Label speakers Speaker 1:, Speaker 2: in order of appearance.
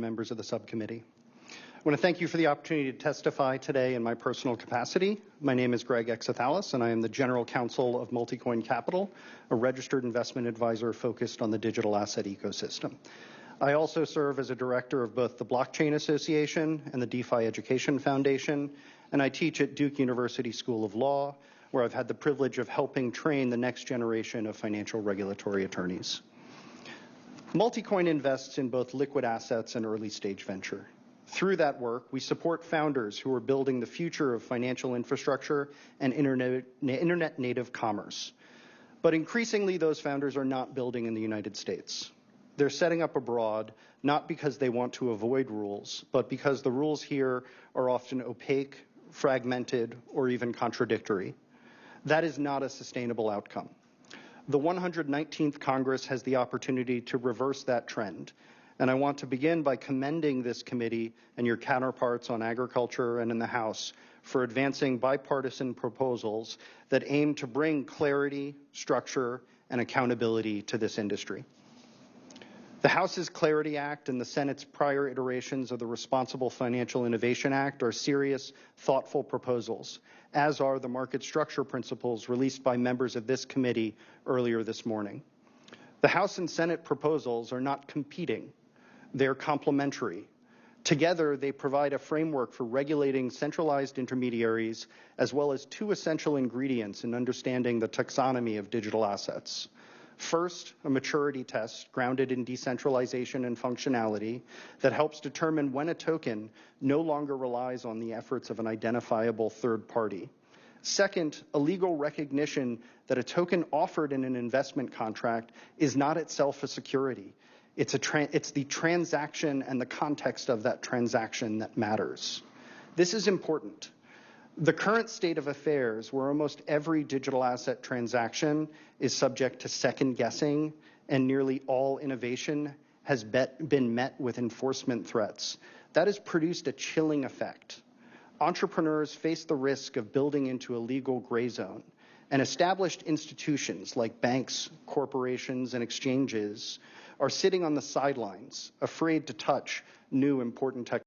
Speaker 1: members of the subcommittee. I want to thank you for the opportunity to testify today in my personal capacity. My name is Greg Xethalis, and I am the General Counsel of Multicoin Capital, a registered investment advisor focused on the digital asset ecosystem. I also serve as a director of both the Blockchain Association and the DeFi Education Foundation, and I teach at Duke University School of Law, where I've had the privilege of helping train the next generation of financial regulatory attorneys. Multicoin invests in both liquid assets and early-stage venture. Through that work, we support founders who are building the future of financial infrastructure and internet-native commerce. But increasingly, those founders are not building in the United States. They're setting up abroad, not because they want to avoid rules, but because the rules here are often opaque, fragmented, or even contradictory. That is not a sustainable outcome. The 119th Congress has the opportunity to reverse that trend, and I want to begin by commending this committee and your counterparts on agriculture and in the House for advancing bipartisan proposals that aim to bring clarity, structure, and accountability to this industry. The House's Clarity Act and the Senate's prior iterations of the Responsible Financial Innovation Act are serious, thoughtful proposals, as are the market structure principles released by members of this committee earlier this morning. The House and Senate proposals are not competing. They're complementary. Together, they provide a framework for regulating centralized intermediaries, as well as two essential ingredients in understanding the taxonomy of digital assets. First, a maturity test grounded in decentralization and functionality that helps determine when a token no longer relies on the efforts of an identifiable third party. Second, a legal recognition that a token offered in an investment contract is not itself a security. It's the transaction and the context of that transaction that matters. This is important. The current state of affairs, where almost every digital asset transaction is subject to second guessing and nearly all innovation has been met with enforcement threats, that has produced a chilling effect. Entrepreneurs face the risk of building into a legal gray zone, and established institutions like banks, corporations, and exchanges are sitting on the sidelines, afraid to touch new important technology.